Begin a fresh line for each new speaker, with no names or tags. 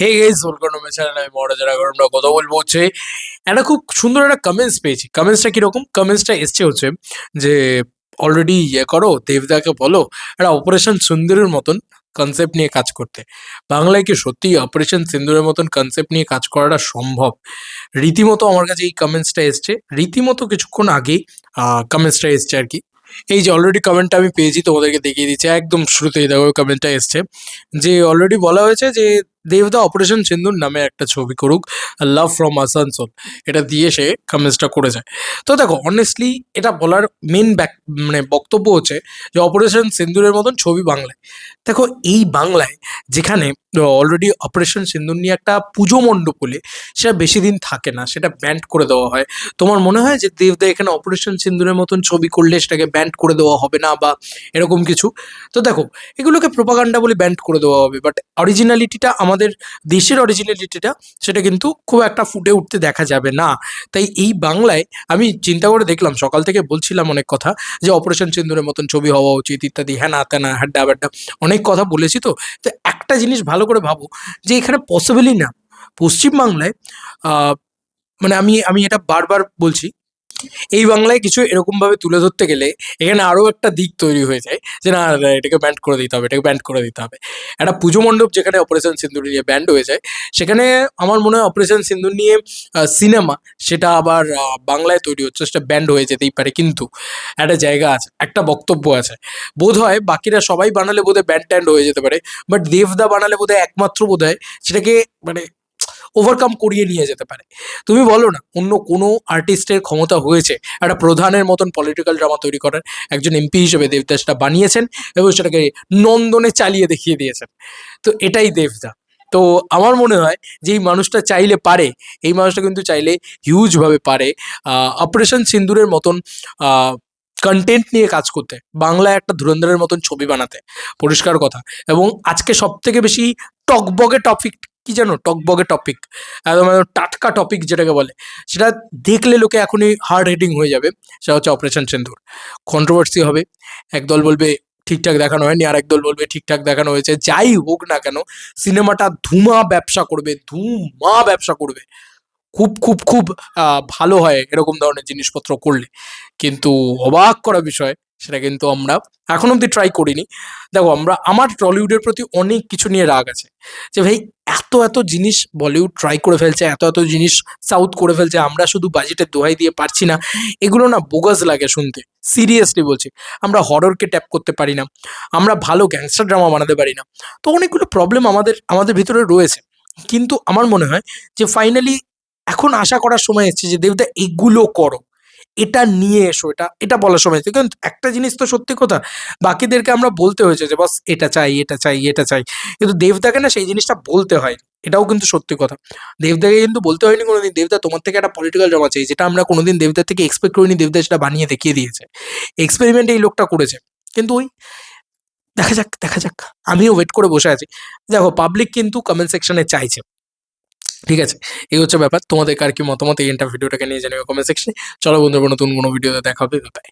Hey guys, welcome to my channel. আমি মহারাজার। এখন আমরা কথা বলবো হচ্ছে একটা খুব সুন্দর একটা কমেন্টস পেয়েছি। কমেন্টসটা কিরকম? কমেন্টসটা এসছে হচ্ছে যে অলরেডি করো, দেবদাকে বলো একটা অপারেশন সিন্দুরের মতন কনসেপ্ট নিয়ে কাজ করতে। বাংলায় কি সত্যি অপারেশন সিন্দুরের মতন কনসেপ্ট নিয়ে কাজ করাটা সম্ভব? রীতিমতো আমার কাছে এই কমেন্টসটা এসছে, রীতিমতো কিছুক্ষণ আগেই কমেন্টসটা এসছে আর কি। এই যে অলরেডি কমেন্টটা আমি পেয়েছি, তোমাদেরকে দেখিয়ে দিচ্ছি। একদম শুরুতেই দেখো কমেন্টটা এসছে যে অলরেডি বলা হয়েছে যে দেবদা অপারেশন সিন্দুর নামে একটা ছবি করুক, লাভ ফ্রম আসানসোল, এটা দিয়ে সে কমেন্টসটা করে যায়। তো দেখো অনেস্টলি এটা বলার মেন মানে বক্তব্য হচ্ছে যে অপারেশন সিন্দুরের মতন ছবি বাংলায়। দেখো এই বাংলায় যেখানে অলরেডি অপারেশন সিন্দুর নিয়ে একটা পুজো মণ্ডপ হলে সেটা বেশি দিন থাকে না, সেটা ব্যান্ড করে দেওয়া হয়। তোমার মনে হয় যে দেবদা এখানে অপারেশন সিন্দুরের মতন ছবি করলে সেটাকে ব্যান্ড করে দেওয়া হবে না বা এরকম কিছু? তো দেখো এগুলোকে প্রোপাগান্ডা বলে ব্যান্ড করে দেওয়া হবে, বাট অরিজিনালিটিটা, আমাদের দেশের অরিজিনালিটিটা, সেটা কিন্তু খুব একটা ফুটে উঠতে দেখা যাবে না। তাই এই বাংলায় আমি চিন্তা করে দেখলাম, সকাল থেকে বলছিলাম অনেক কথা যে অপারেশন সিন্দুরের মতন ছবি হওয়া উচিত ইত্যাদি, হ্যানা ত্যানা হ্যাড্ডা ব্যাড্ডা, অনেক কথা বলেছি। তো তো একটা জিনিস ভালো করে ভাবো যে এখানে পসিবলই না পশ্চিমবাংলায়, আহ, মানে আমি আমি এটা বারবার বলছি, এই বাংলায় কিছু এরকমভাবে তুলে ধরতে গেলে এখানে আরও একটা দিক তৈরি হয়ে যায় যে না না, এটাকে ব্যান্ড করে দিতে হবে, এটাকে ব্যান্ড করে দিতে হবে। একটা পুজো মণ্ডপ যেখানে অপারেশন সিন্দুর নিয়ে ব্যান্ড হয়ে যায়, সেখানে আমার মনে হয় অপারেশন সিন্দুর নিয়ে সিনেমা, সেটা আবার বাংলায় তৈরি হচ্ছে, সেটা ব্যান্ড হয়ে যেতেই পারে। কিন্তু একটা জায়গা আছে, একটা বক্তব্য আছে, বোধ হয় বাকিরা সবাই বানালে বোধহয় ব্যান্ড ট্যান্ড হয়ে যেতে পারে, বাট দেবদা বানালে বোধহয় একমাত্র বোধহয় সেটাকে মানে ওভারকাম করিয়ে নিয়ে যেতে পারে। তুমি বলো না অন্য কোনো আর্টিস্টের ক্ষমতা হয়েছে একটা প্রধানের মতন পলিটিক্যাল ড্রামা তৈরি করার? একজন এমপি হিসেবে দেবদা সেটা বানিয়েছেন এবং সেটাকে নন্দনে চালিয়ে দেখিয়ে দিয়েছেন। তো এটাই দেবদা। তো আমার মনে হয় যে এই মানুষটা চাইলে পারে, এই মানুষটা কিন্তু চাইলে হিউজভাবে পারে অপারেশন সিন্দুরের মতন কন্টেন্ট নিয়ে কাজ করতে, বাংলায় একটা ধুরন্ধরের মতন ছবি বানাতে, পরিষ্কার কথা। এবং আজকে সব থেকে বেশি টকবগে টপিক কি জানো? টকবগে টপিক, একদম একদম টাটকা টপিক যেটাকে বলে, সেটা দেখলে লোকে এখনই হার্ড হিটিং হয়ে যাবে। সেটা হচ্ছে অপারেশন সিন্দুর। কন্ট্রোভার্সি হবে, একদল বলবে ঠিকঠাক দেখানো হয়নি, আর একদল বলবে ঠিকঠাক দেখানো হয়েছে। যাই হোক না কেন, সিনেমাটা ধুমা ব্যবসা করবে, ধুমা ব্যবসা করবে। খুব খুব খুব ভালো হয় এরকম ধরনের জিনিসপত্র করলে। কিন্তু অবাক করা বিষয়, সেটা কিন্তু আমরা এখন অব্দি ট্রাই করিনি। দেখো আমার টলিউডের প্রতি অনেক কিছু নিয়ে রাগ আছে যে ভাই এত এত জিনিস বলিউড ট্রাই করে ফেলছে, এত এত জিনিস সাউথ করে ফেলছে, আমরা শুধু বাজেটের দোহাই দিয়ে পারছি না। এগুলো না বোগাস লাগে শুনতে, সিরিয়াসলি বলছি। আমরা হররকে ট্যাপ করতে পারি না, আমরা ভালো গ্যাংস্টার ড্রামা বানাতে পারি না। তো অনেকগুলো প্রবলেম আমাদের আমাদের ভিতরে রয়েছে। কিন্তু আমার মনে হয় যে ফাইনালি এখন আশা করার সময় এসেছে যে দেবদা এগুলো করো, এটা নিয়ে এসো, এটা এটা বলার সময় এসেছে। কারণ একটা জিনিস তো সত্যি কথা, বাকিদেরকে আমরা বলতে হয়েছে যে বস এটা চাই, এটা চাই, এটা চাই, কিন্তু দেবদাকে না সেই জিনিসটা বলতে হয়। এটাও কিন্তু সত্যি কথা। দেবদাকে কিন্তু বলতে হয়নি কোনোদিন, দেবদা তোমার থেকে একটা পলিটিক্যাল ড্রামা চাই, যেটা আমরা কোনোদিন দেবদার থেকে এক্সপেক্ট করিনি, দেবদা সেটা বানিয়ে দেখিয়ে দিয়েছে। এক্সপেরিমেন্ট এই লোকটা করেছে। কিন্তু ওই দেখা যাক, দেখা যাক। আমিও ওয়েট করে বসে আছি। দেখো পাবলিক কিন্তু কমেন্ট সেকশনে চাইছে, ঠিক আছে? এই হচ্ছে ব্যাপার। তোমাদের কার কি মতামত এই ভিডিওটাকে নিয়ে জানিও কমেন্ট সেকশনে। চলো বন্ধুরা, নতুন কোনো ভিডিওতে দেখা হবে। বাই।